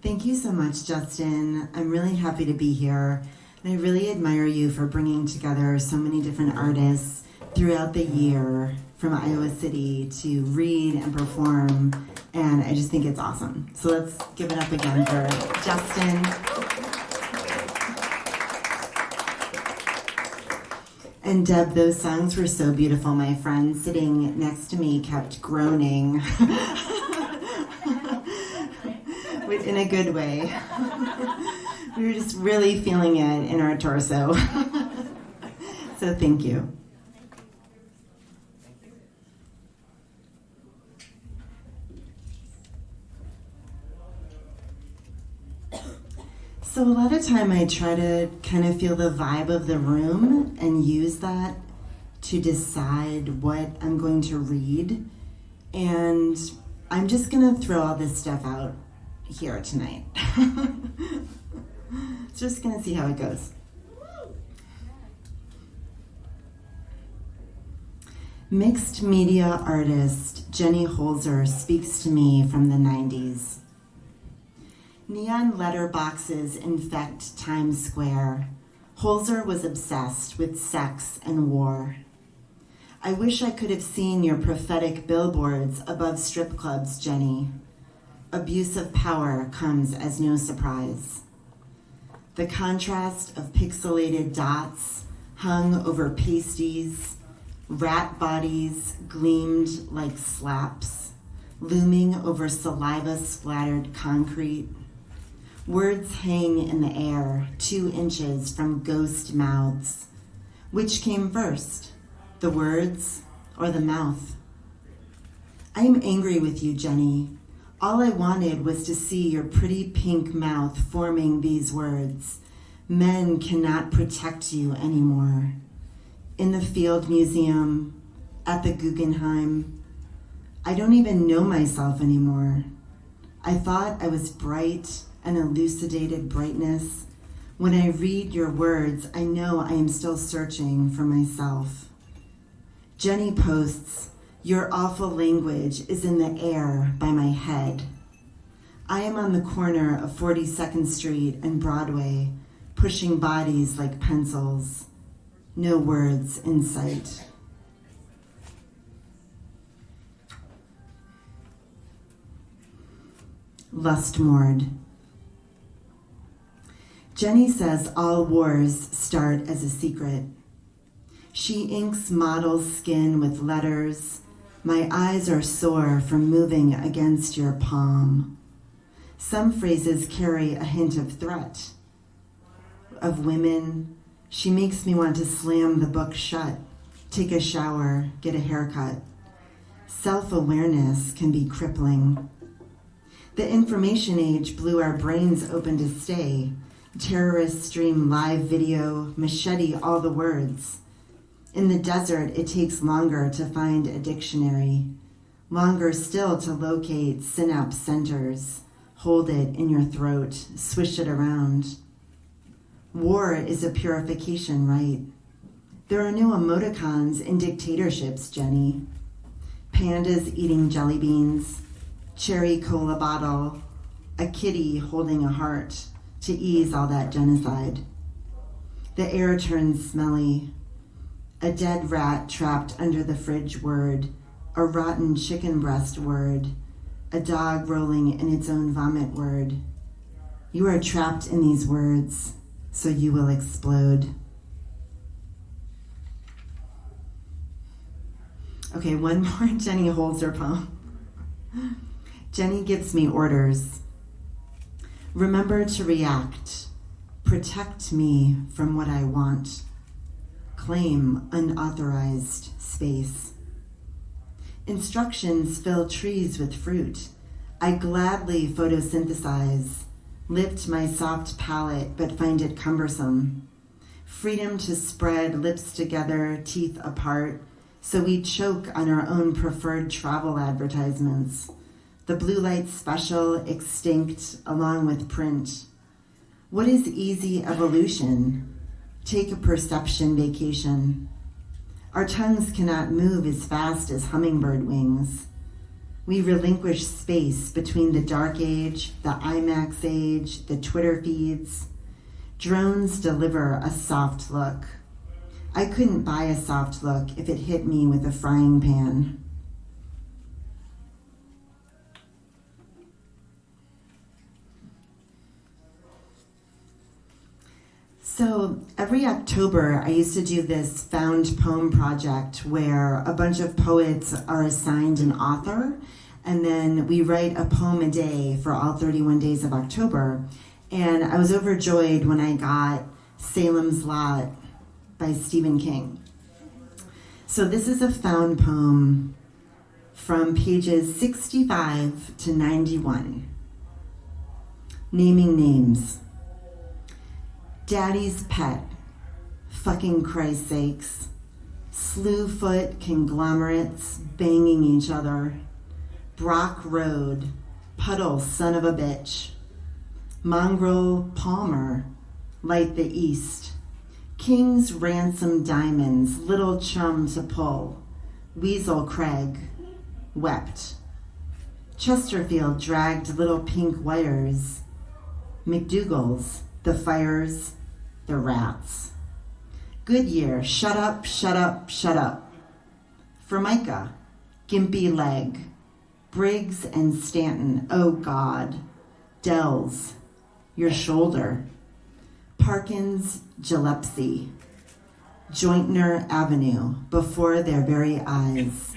Thank you so much, Justin. I'm really happy to be here. And I really admire you for bringing together so many different artists throughout the year from Iowa City to read and perform. And I just think it's awesome. So let's give it up again for Justin. And Deb, those songs were so beautiful. My friend sitting next to me kept groaning. In a good way. We were just really feeling it in our torso. So thank you. So a lot of time I try to kind of feel the vibe of the room and use that to decide what I'm going to read. And I'm just gonna throw all this stuff out here tonight. Just gonna see how it goes. Mixed media artist Jenny Holzer speaks to me from the 90s. Neon letter boxes infect Times Square. Holzer was obsessed with sex and war. I wish I could have seen your prophetic billboards above strip clubs, Jenny. Abuse of power comes as no surprise. The contrast of pixelated dots hung over pasties, rat bodies gleamed like slaps, looming over saliva-splattered concrete. Words hang in the air 2 inches from ghost mouths. Which came first, the words or the mouth? I am angry with you, Jenny. All I wanted was to see your pretty pink mouth forming these words. Men cannot protect you anymore. In the Field Museum, at the Guggenheim, I don't even know myself anymore. I thought I was bright and elucidated brightness. When I read your words, I know I am still searching for myself. Jenny posts, your awful language is in the air by my head. I am on the corner of 42nd Street and Broadway, pushing bodies like pencils. No words in sight. Lustmord. Jenny says all wars start as a secret. She inks models' skin with letters. My eyes are sore from moving against your palm. Some phrases carry a hint of threat. Of women, she makes me want to slam the book shut, take a shower, get a haircut. Self-awareness can be crippling. The information age blew our brains open to stay. Terrorists stream live video, machete all the words. In the desert, it takes longer to find a dictionary, longer still to locate synapse centers, hold it in your throat, swish it around. War is a purification rite. There are no emoticons in dictatorships, Jenny. Pandas eating jelly beans, cherry cola bottle, a kitty holding a heart to ease all that genocide. The air turns smelly. A dead rat trapped under the fridge word, a rotten chicken breast word, a dog rolling in its own vomit word. You are trapped in these words, so you will explode. Okay, one more Jenny Holzer poem. Jenny gives me orders. Remember to react. Protect me from what I want. Claim unauthorized space. Instructions fill trees with fruit. I gladly photosynthesize, lift my soft palate but find it cumbersome. Freedom to spread lips together, teeth apart, so we choke on our own preferred travel advertisements. The blue light special extinct along with print. What is easy evolution? Take a perception vacation. Our tongues cannot move as fast as hummingbird wings. We relinquish space between the dark age, the IMAX age, the Twitter feeds. Drones deliver a soft look. I couldn't buy a soft look if it hit me with a frying pan. So every October, I used to do this found poem project where a bunch of poets are assigned an author, and then we write a poem a day for all 31 days of October. And I was overjoyed when I got Salems Lot by Stephen King. So this is a found poem from pages 65 to 91. Naming names. Daddy's pet, fucking Christ sakes. Slewfoot conglomerates banging each other. Brock Road, puddle son of a bitch. Mongrel Palmer, light the east. King's ransom diamonds, little chum to pull. Weasel Craig, wept. Chesterfield dragged little pink wires. McDougal's, the fires, the rats. Goodyear, shut up, shut up, shut up. Formica, gimpy leg. Briggs and Stanton, oh God. Dells, your shoulder. Parkins, Gillespie. Jointner Avenue, before their very eyes.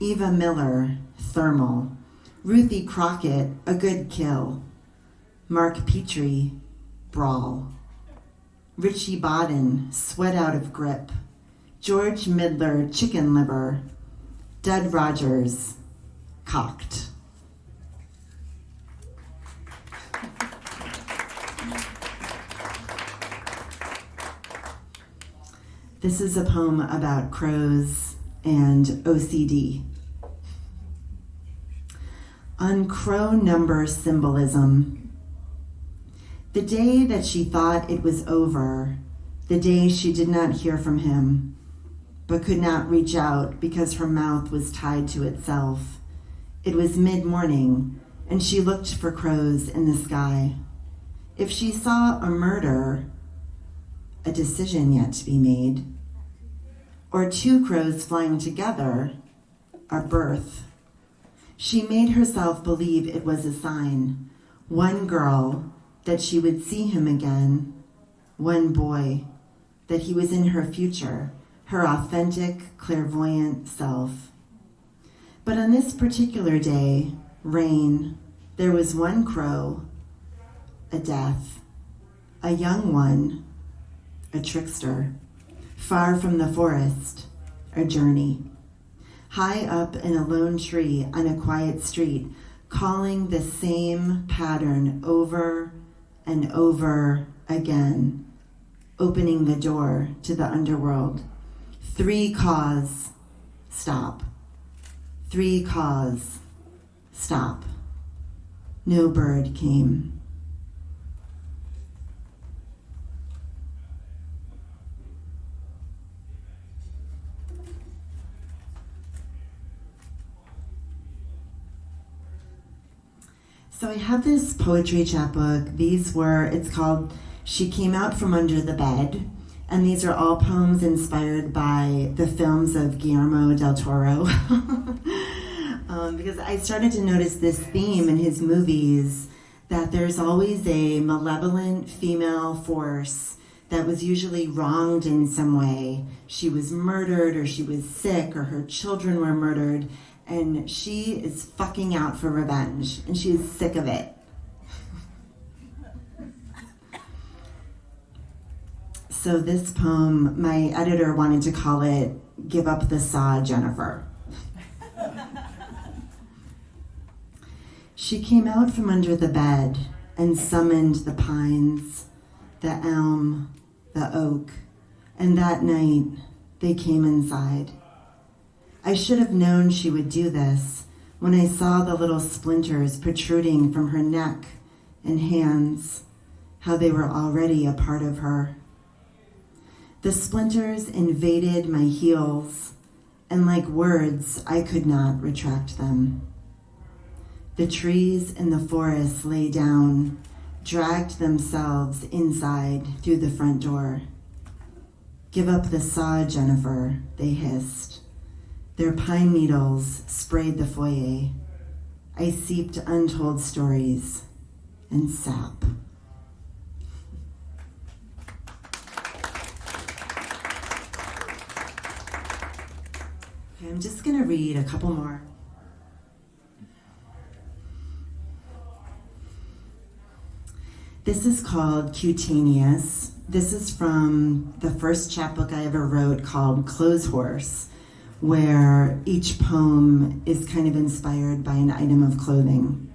Eva Miller, thermal. Ruthie Crockett, a good kill. Mark Petrie, brawl. Richie Bodden, sweat out of grip. George Midler, chicken liver. Dud Rogers, cocked. This is a poem about crows and OCD. On crow number symbolism. The day that she thought it was over, the day she did not hear from him, but could not reach out because her mouth was tied to itself. It was mid-morning, and she looked for crows in the sky. If she saw a murder, a decision yet to be made, or two crows flying together, a birth, she made herself believe it was a sign. One girl, that she would see him again. One boy, that he was in her future, her authentic, clairvoyant self. But on this particular day, rain, there was one crow, a death, a young one, a trickster, far from the forest, a journey. High up in a lone tree on a quiet street, calling the same pattern over and over again, opening the door to the underworld. 3 caws, stop. 3 caws, stop. No bird came. So I have this poetry chapbook. It's called She Came Out From Under the Bed. And these are all poems inspired by the films of Guillermo del Toro. Because I started to notice this theme in his movies, that there's always a malevolent female force that was usually wronged in some way. She was murdered, or she was sick, or her children were murdered. And she is fucking out for revenge, and she is sick of it. So this poem, my editor wanted to call it Give Up the Sod, Jennifer. She came out from under the bed and summoned the pines, the elm, the oak, and that night they came inside. I should have known she would do this when I saw the little splinters protruding from her neck and hands, how they were already a part of her. The splinters invaded my heels, and like words, I could not retract them. The trees in the forest lay down, dragged themselves inside through the front door. Give up the sod, Jennifer, they hissed. Their pine needles sprayed the foyer. I seeped untold stories and sap. Okay, I'm just going to read a couple more. This is called Cutaneous. This is from the first chapbook I ever wrote called Clothes Horse, where each poem is kind of inspired by an item of clothing.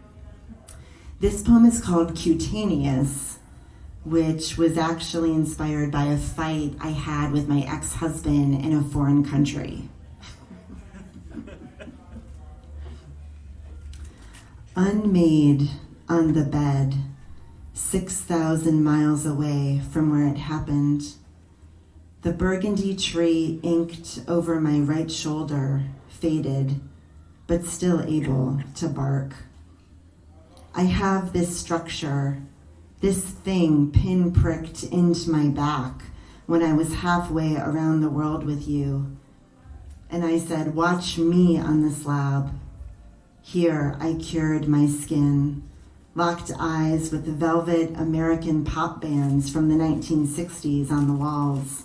This poem is called Cutaneous, which was actually inspired by a fight I had with my ex-husband in a foreign country. Unmade on the bed, 6,000 miles away from where it happened. The burgundy tree inked over my right shoulder, faded, but still able to bark. I have this structure, this thing pin-pricked into my back when I was halfway around the world with you. And I said, watch me on the slab. Here I cured my skin, locked eyes with the velvet American pop bands from the 1960s on the walls.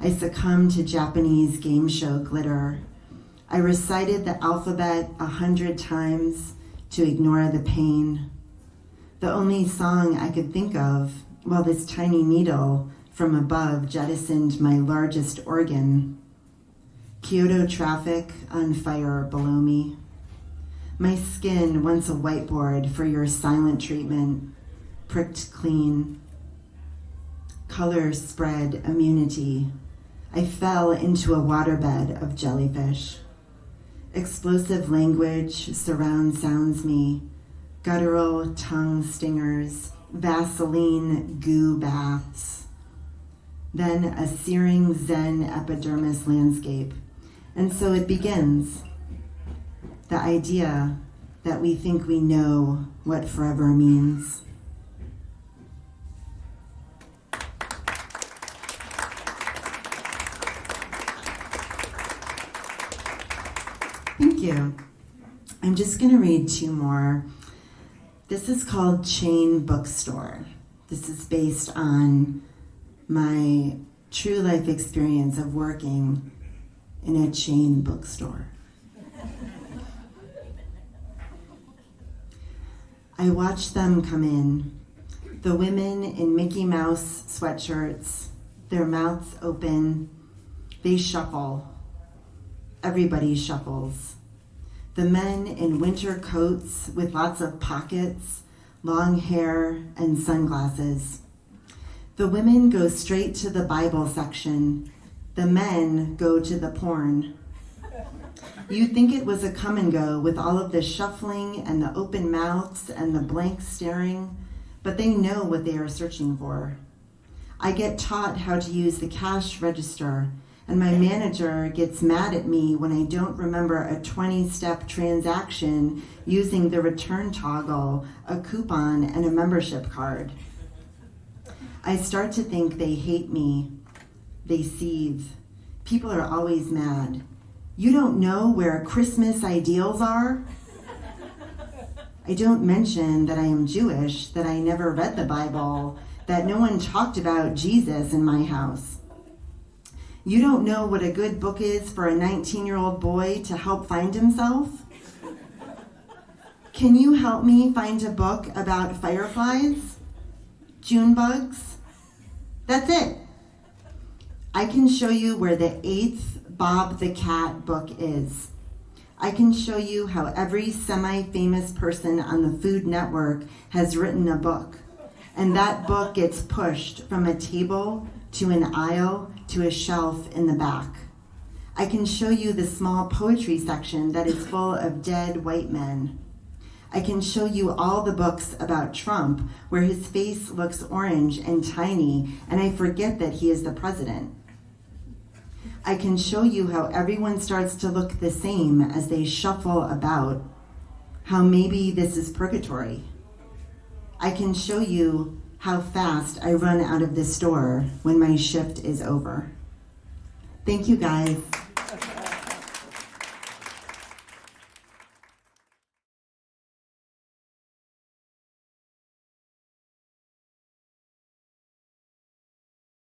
I succumbed to Japanese game show glitter. I recited the alphabet 100 times to ignore the pain. The only song I could think of while this tiny needle from above jettisoned my largest organ. Kyoto traffic on fire below me. My skin, once a whiteboard for your silent treatment, pricked clean. Color spread immunity. I fell into a waterbed of jellyfish. Explosive language surround sounds me. Guttural tongue stingers, Vaseline goo baths. Then a searing Zen epidermis landscape. And so it begins. The idea that we think we know what forever means. Thank you. I'm just going to read two more. This is called Chain Bookstore. This is based on my true life experience of working in a chain bookstore. I watch them come in, the women in Mickey Mouse sweatshirts, their mouths open. They shuffle. Everybody shuffles. The men in winter coats with lots of pockets, long hair, and sunglasses. The women go straight to the Bible section. The men go to the porn. You'd think it was a come and go with all of the shuffling and the open mouths and the blank staring, but they know what they are searching for. I get taught how to use the cash register, and my manager gets mad at me when I don't remember a 20-step transaction using the return toggle, a coupon, and a membership card. I start to think they hate me. They seethe. People are always mad. You don't know where Christmas ideals are? I don't mention that I am Jewish, that I never read the Bible, that no one talked about Jesus in my house. You don't know what a good book is for a 19-year-old boy to help find himself? Can you help me find a book about fireflies? June bugs? That's it. I can show you where the 8th Bob the Cat book is. I can show you how every semi-famous person on the Food Network has written a book, and that book gets pushed from a table to an aisle to a shelf in the back. I can show you the small poetry section that is full of dead white men. I can show you all the books about Trump where his face looks orange and tiny, and I forget that he is the president. I can show you how everyone starts to look the same as they shuffle about, how maybe this is purgatory. I can show you how fast I run out of this store when my shift is over. Thank you, guys.